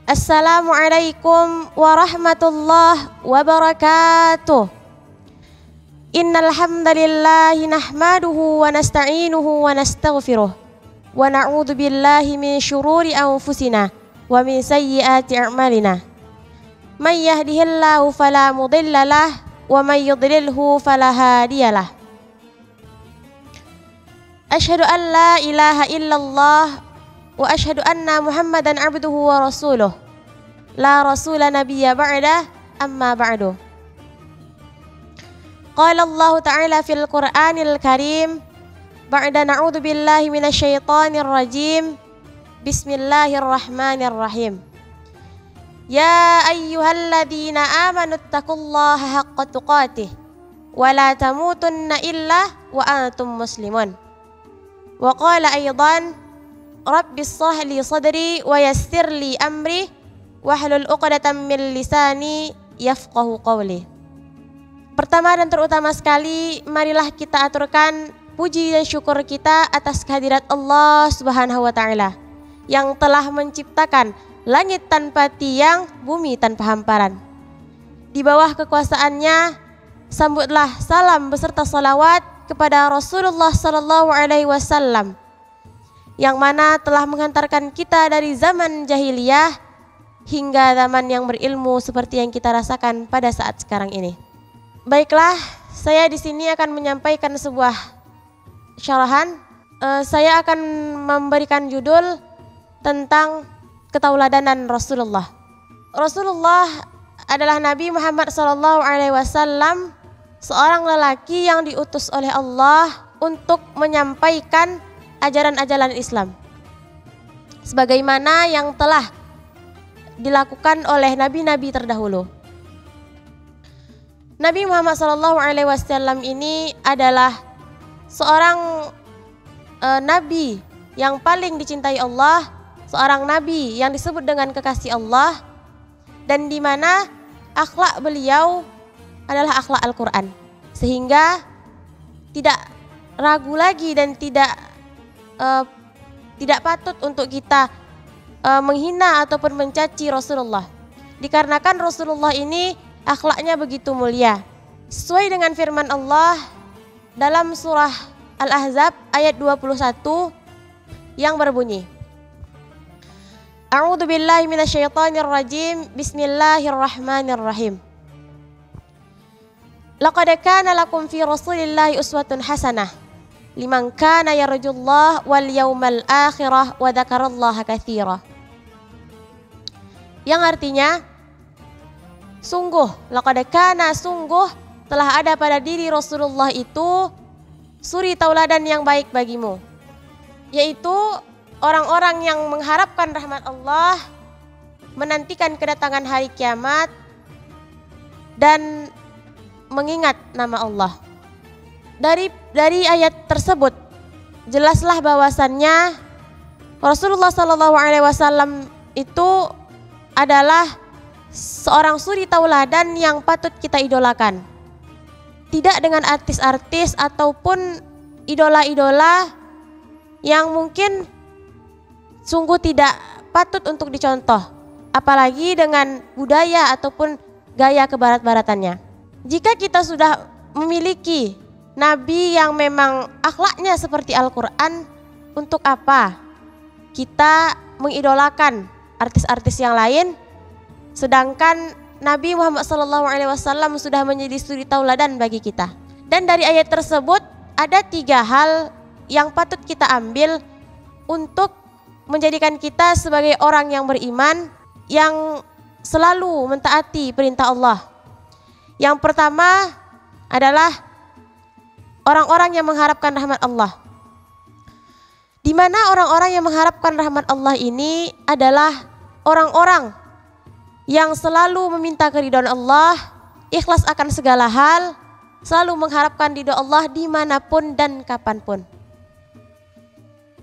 Assalamualaikum warahmatullahi wabarakatuh. Innal hamdalillahi nahmaduhu wa nasta'inuhu wa nastaghfiruh wa na'udzu billahi min syururi anfusina wa min sayyiati a'malina. May yahdihillahu fala mudhillalah wa may yudlilhu fala hadiyalah. Asyhadu an la ilaha illallah wa asyhadu anna Muhammadan abduhu wa rasuluh. La rasula nabiyya ba'dah, amma ba'du. Qala Allah Ta'ala fil Qur'anil Karim ba'da na'udzu billahi minasyaitonir rajim. Bismillahirrahmanirrahim. Ya ayyuhalladzina amanu taqullaha haqqa tuqatih wa la tamutunna illa wa antum muslimun. Wa qala aidan Rabbi shrah li sadri wa yassir li amri wahlul 'uqdatam min lisani yafqahu qawli. Pertama dan terutama sekali, marilah kita aturkan puji dan syukur kita atas kehadirat Allah Subhanahu wa taala yang telah menciptakan langit tanpa tiang, bumi tanpa hamparan. Di bawah kekuasaannya, sambutlah salam beserta salawat kepada Rasulullah sallallahu alaihi wasallam yang mana telah menghantarkan kita dari zaman jahiliyah hingga zaman yang berilmu seperti yang kita rasakan pada saat sekarang ini. Baiklah, saya di sini akan menyampaikan sebuah syarahan. Saya akan memberikan judul tentang ketauladanan Rasulullah. Rasulullah adalah Nabi Muhammad SAW, seorang lelaki yang diutus oleh Allah untuk menyampaikan ajaran-ajaran Islam sebagaimana yang telah dilakukan oleh nabi-nabi terdahulu. Nabi Muhammad SAW ini adalah seorang nabi yang paling dicintai Allah, seorang nabi yang disebut dengan kekasih Allah, dan di mana akhlak beliau adalah akhlak Al-Quran, sehingga tidak ragu lagi dan tidak patut untuk kita menghina ataupun mencaci Rasulullah, dikarenakan Rasulullah ini akhlaknya begitu mulia. Sesuai dengan firman Allah dalam surah Al-Ahzab ayat 21 yang berbunyi, A'udzu billahi minasyaitonir rajim. Bismillahirrahmanirrahim. Laqad kana lakum fi Rasulillahi uswatun hasanah liman kana yarjullah wal yawmal akhirah wa dzakarallaha katsira. Yang artinya, sungguh, laqad kana, sungguh telah ada pada diri Rasulullah itu suri tauladan yang baik bagimu, yaitu orang-orang yang mengharapkan rahmat Allah, menantikan kedatangan hari kiamat, dan mengingat nama Allah. Dari ayat tersebut jelaslah bahwasannya Rasulullah SAW itu adalah seorang suri tauladan yang patut kita idolakan. Tidak dengan artis-artis ataupun idola-idola yang mungkin sungguh tidak patut untuk dicontoh, apalagi dengan budaya ataupun gaya kebarat-baratannya. Jika kita sudah memiliki nabi yang memang akhlaknya seperti Al-Quran, untuk apa kita mengidolakan artis-artis yang lain, sedangkan Nabi Muhammad SAW sudah menjadi suri tauladan bagi kita. Dan dari ayat tersebut ada 3 hal yang patut kita ambil untuk menjadikan kita sebagai orang yang beriman, yang selalu mentaati perintah Allah. Yang pertama adalah orang-orang yang mengharapkan rahmat Allah. Di mana orang-orang yang mengharapkan rahmat Allah ini adalah orang-orang yang selalu meminta keridhaan Allah, ikhlas akan segala hal, selalu mengharapkan ridha Allah dimanapun dan kapanpun.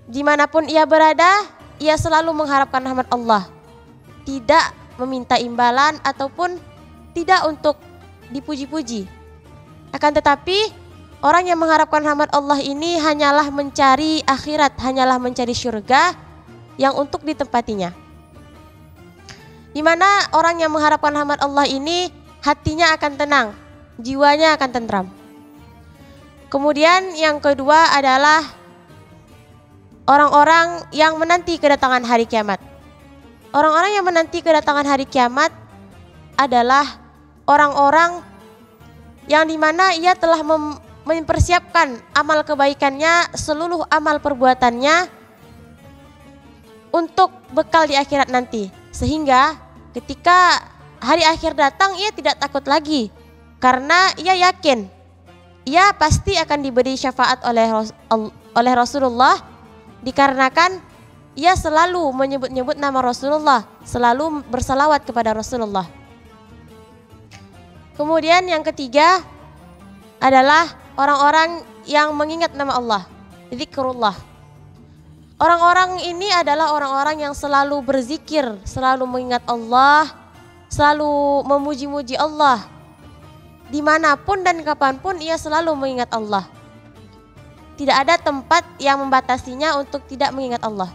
Dimanapun ia berada, ia selalu mengharapkan rahmat Allah, tidak meminta imbalan ataupun tidak untuk dipuji-puji. Akan tetapi orang yang mengharapkan rahmat Allah ini hanyalah mencari akhirat, hanyalah mencari syurga yang untuk ditempatinya. Di mana orang yang mengharapkan rahmat Allah ini hatinya akan tenang, jiwanya akan tentram. Kemudian yang kedua adalah orang-orang yang menanti kedatangan hari kiamat. Orang-orang yang menanti kedatangan hari kiamat adalah orang-orang yang dimana ia telah mempersiapkan amal kebaikannya, seluruh amal perbuatannya untuk bekal di akhirat nanti. Sehingga ketika hari akhir datang ia tidak takut lagi, karena ia yakin ia pasti akan diberi syafaat oleh Rasulullah, dikarenakan ia selalu menyebut-nyebut nama Rasulullah, selalu bersalawat kepada Rasulullah. Kemudian yang ketiga adalah orang-orang yang mengingat nama Allah, zikrullah. Orang-orang ini adalah orang-orang yang selalu berzikir, selalu mengingat Allah, selalu memuji-muji Allah. Dimanapun dan kapanpun ia selalu mengingat Allah. Tidak ada tempat yang membatasinya untuk tidak mengingat Allah.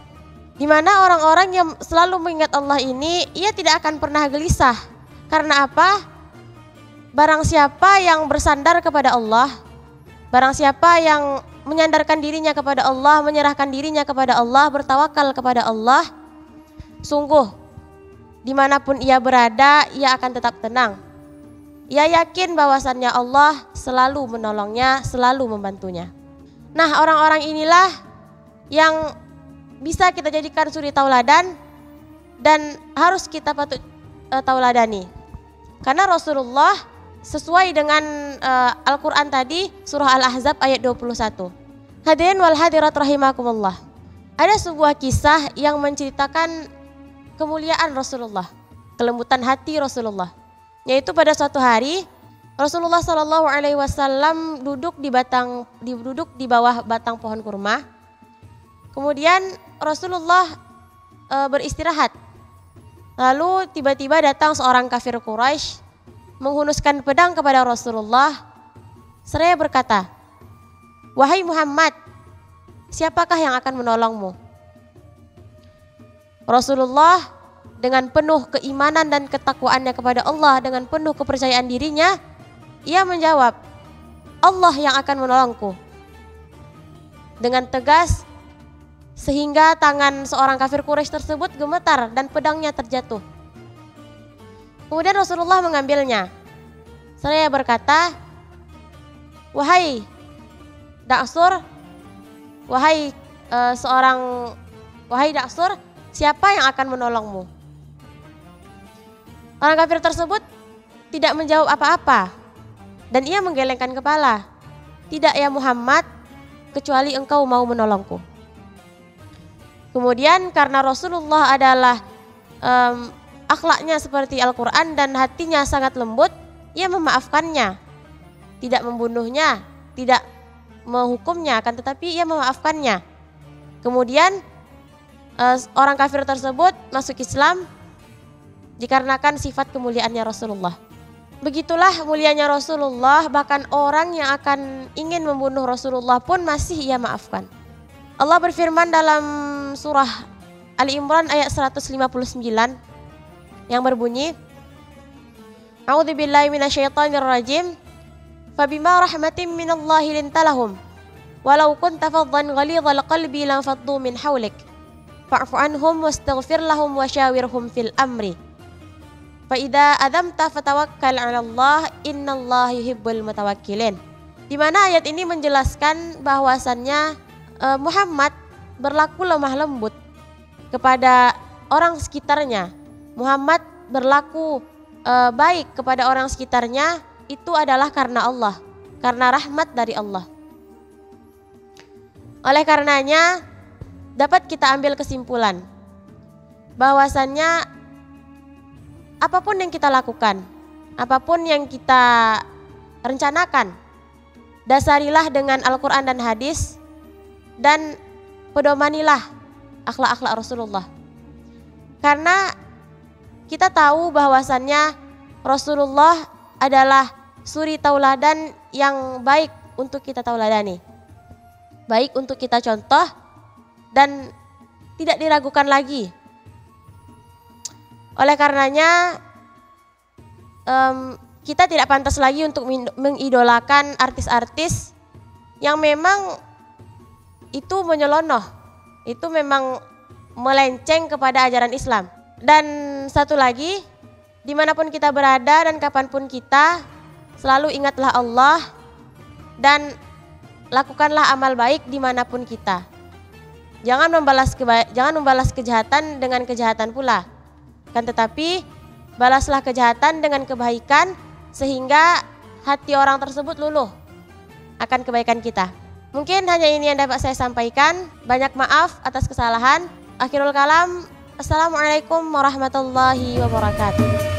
Di mana orang-orang yang selalu mengingat Allah ini, ia tidak akan pernah gelisah. Karena apa? Barang siapa yang bersandar kepada Allah, barang siapa yang menyandarkan dirinya kepada Allah, menyerahkan dirinya kepada Allah, bertawakal kepada Allah, sungguh dimanapun ia berada, ia akan tetap tenang. Ia yakin bahwasannya Allah selalu menolongnya, selalu membantunya. Nah, orang-orang inilah yang bisa kita jadikan suri tauladan dan harus kita patut tauladani. Karena Rasulullah sesuai dengan Al-Quran tadi, surah Al-Ahzab ayat 21. Hadirin wal hadirat rahimakumullah. Ada sebuah kisah yang menceritakan kemuliaan Rasulullah, kelembutan hati Rasulullah. Yaitu pada suatu hari Rasulullah SAW duduk di bawah batang pohon kurma. Kemudian Rasulullah beristirahat. Lalu tiba-tiba datang seorang kafir Quraisy menghunuskan pedang kepada Rasulullah seraya berkata, "Wahai Muhammad, siapakah yang akan menolongmu?" Rasulullah dengan penuh keimanan dan ketakwaannya kepada Allah, dengan penuh kepercayaan dirinya, ia menjawab, "Allah yang akan menolongku." Dengan tegas, sehingga tangan seorang kafir Quraisy tersebut gemetar dan pedangnya terjatuh. Kemudian Rasulullah mengambilnya. Seraya berkata, "Wahai Daksur, wahai Daksur, siapa yang akan menolongmu?" Orang kafir tersebut tidak menjawab apa-apa dan ia menggelengkan kepala. "Tidak ya Muhammad, kecuali engkau mau menolongku." Kemudian karena Rasulullah adalah akhlaknya seperti Al-Quran dan hatinya sangat lembut, ia memaafkannya, tidak membunuhnya, tidak menghukumnya, akan tetapi ia memaafkannya. Kemudian orang kafir tersebut masuk Islam dikarenakan sifat kemuliaannya Rasulullah. Begitulah mulianya Rasulullah, bahkan orang yang akan ingin membunuh Rasulullah pun masih ia maafkan. Allah berfirman dalam surah Ali Imran ayat 159 yang berbunyi, "A'udzubillahi minasyaitonirrajim. Fabima rahmatin minallahi lintalahum walau kunta faddan ghalidhal qalbi lanfaddu min hawlik fa'fu anhum wastaghfir lahum wasyawirhum fil amri fa idza adzamta fatawakkal 'alallah innallaha yuhibbul mutawakkilin." Di mana ayat ini menjelaskan bahwasannya Muhammad berlaku lemah lembut kepada orang sekitarnya. Muhammad berlaku baik kepada orang sekitarnya, itu adalah karena Allah, karena rahmat dari Allah. Oleh karenanya dapat kita ambil kesimpulan bahwasannya apapun yang kita lakukan, apapun yang kita rencanakan, dasarilah dengan Al-Quran dan hadis dan pedomanilah akhlak-akhlak Rasulullah. Karena kita tahu bahwasannya Rasulullah adalah suri tauladan yang baik untuk kita tauladani, baik untuk kita contoh dan tidak diragukan lagi. Oleh karenanya kita tidak pantas lagi untuk mengidolakan artis-artis yang memang itu menyelonong, itu memang melenceng kepada ajaran Islam. Dan satu lagi, dimanapun kita berada dan kapanpun kita, selalu ingatlah Allah dan lakukanlah amal baik dimanapun kita. Jangan membalas kejahatan dengan kejahatan pula. Kan tetapi balaslah kejahatan dengan kebaikan sehingga hati orang tersebut luluh akan kebaikan kita. Mungkin hanya ini yang dapat saya sampaikan. Banyak maaf atas kesalahan. Akhirul kalam. Assalamualaikum warahmatullahi wabarakatuh.